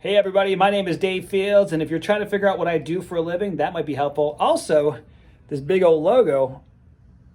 Hey everybody, my name is Dave Fields, and if you're trying to figure out what I do for a living, that might be helpful. Also, this big old logo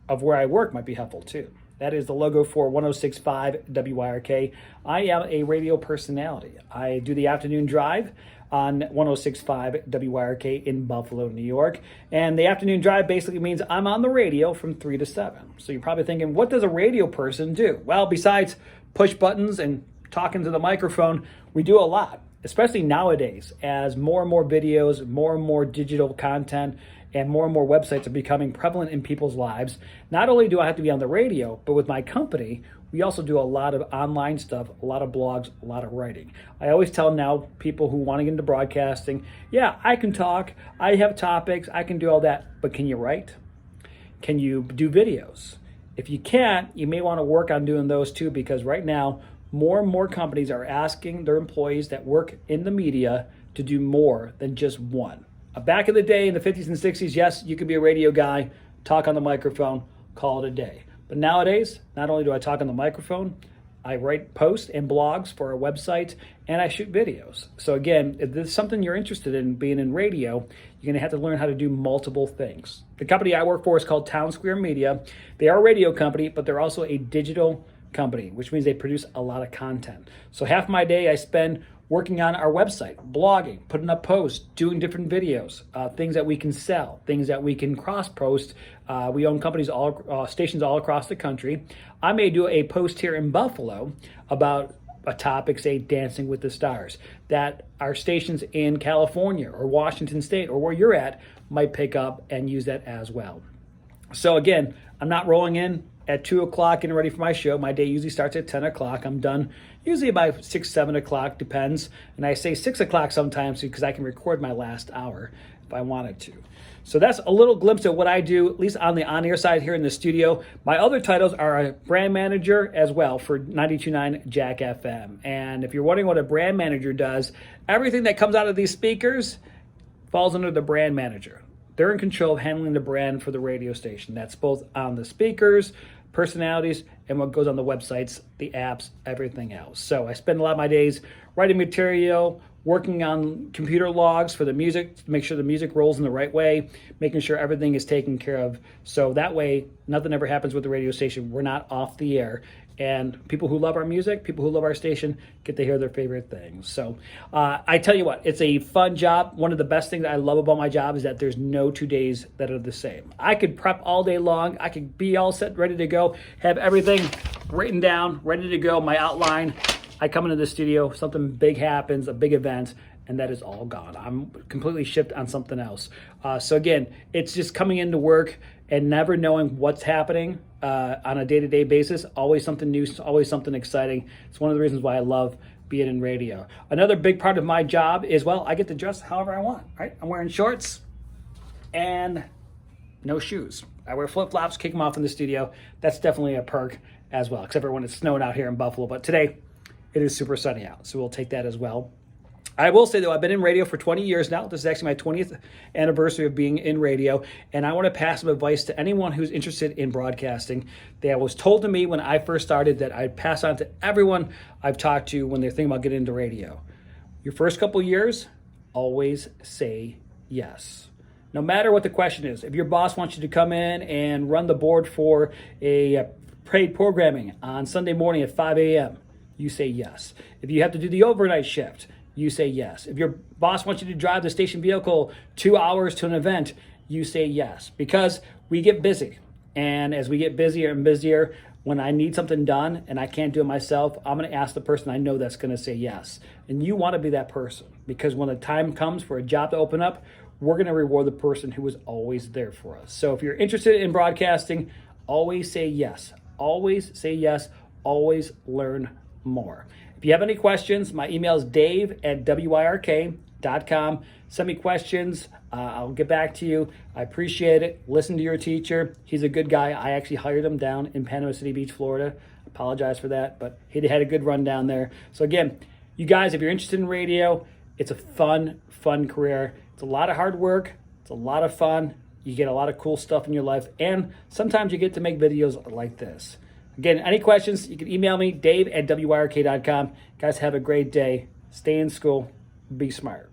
of where I work might be helpful too. That is the logo for 1065 WYRK. I am a radio personality. I do the afternoon drive on 1065 WYRK in Buffalo, New York. And the afternoon drive basically means I'm on the radio from 3 to 7. So you're probably thinking, what does a radio person do? Well, besides push buttons and talking to the microphone, we do a lot, especially nowadays as more and more videos, more and more digital content, and more websites are becoming prevalent in people's lives. Not only do I have to be on the radio, but with my company, we also do a lot of online stuff, a lot of blogs, a lot of writing. I always tell now people who want to get into broadcasting, yeah, I can talk, I have topics, I can do all that, but can you write? Can you do videos? If you can't, you may want to work on doing those too, because right now, more and more companies are asking their employees that work in the media to do more than just one. Back in the day, in the 50s and 60s, yes, you could be a radio guy, talk on the microphone, call it a day. But nowadays, not only do I talk on the microphone, I write posts and blogs for our website, and I shoot videos. So again, if this is something you're interested in, being in radio, you're gonna have to learn how to do multiple things. The company I work for is called Town Square Media. They are a radio company, but they're also a digital company, which means they produce a lot of content. So half my day I spend working on our website, blogging, putting up posts, doing different videos, things that we can sell, things that we can cross-post. We own companies, stations all across the country. I may do a post here in Buffalo about a topic, say Dancing with the Stars, that our stations in California or Washington State or where you're at might pick up and use that as well. So again, I'm not rolling in at 2 o'clock getting ready for my show. My day usually starts at 10 o'clock. I'm done usually by 6, 7 o'clock, depends. And I say 6 o'clock sometimes because I can record my last hour if I wanted to. So that's a little glimpse of what I do, at least on the on-air side here in the studio. My other titles are a brand manager as well for 92.9 Jack FM. And if you're wondering what a brand manager does, everything that comes out of these speakers falls under the brand manager. They're in control of handling the brand for the radio station. That's both on the speakers, personalities, and what goes on the websites, the apps, everything else. So I spend a lot of my days writing material, working on computer logs for the music to make sure the music rolls in the right way, making sure everything is taken care of. So that way, nothing ever happens with the radio station. We're not off the air. And people who love our music, people who love our station, get to hear their favorite things. So I tell you what, it's a fun job. One of the best things I love about my job is that there's no 2 days that are the same. I could prep all day long. I could be all set, ready to go, have everything written down, ready to go, my outline. I come into the studio, something big happens, a big event, and that is all gone. I'm completely shipped on something else. So again, it's just coming into work and never knowing what's happening on a day-to-day basis. Always something new, always something exciting. It's one of the reasons why I love being in radio. Another big part of my job is, well, I get to dress however I want, right? I'm wearing shorts and no shoes. I wear flip-flops, kick them off in the studio. That's definitely a perk as well, except for when it's snowing out here in Buffalo. But today, it is super sunny out, so we'll take that as well. I will say, though, I've been in radio for 20 years now. This is actually my 20th anniversary of being in radio, and I want to pass some advice to anyone who's interested in broadcasting. That was told to me when I first started that I'd pass on to everyone I've talked to when they're thinking about getting into radio. Your first couple years, always say yes. No matter what the question is. If your boss wants you to come in and run the board for a paid programming on Sunday morning at 5 a.m., you say yes. If you have to do the overnight shift, you say yes. If your boss wants you to drive the station vehicle 2 hours to an event, you say yes. Because we get busy. And as we get busier and busier, when I need something done and I can't do it myself, I'm going to ask the person I know that's going to say yes. And you want to be that person. Because when the time comes for a job to open up, we're going to reward the person who was always there for us. So if you're interested in broadcasting, always say yes. Always say yes. Always learn more. If you have any questions, my email is dave@wyrk.com. Send me questions. I'll get back to you. I appreciate it. Listen to your teacher. He's a good guy. I actually hired him down in Panama City Beach, Florida. Apologize for that, but he had a good run down there. So again, you guys, if you're interested in radio, it's a fun career. It's a lot of hard work. It's a lot of fun. You get a lot of cool stuff in your life, and sometimes you get to make videos like this. Again, any questions, you can email me, dave@wyrk.com. Guys, have a great day. Stay in school. be smart.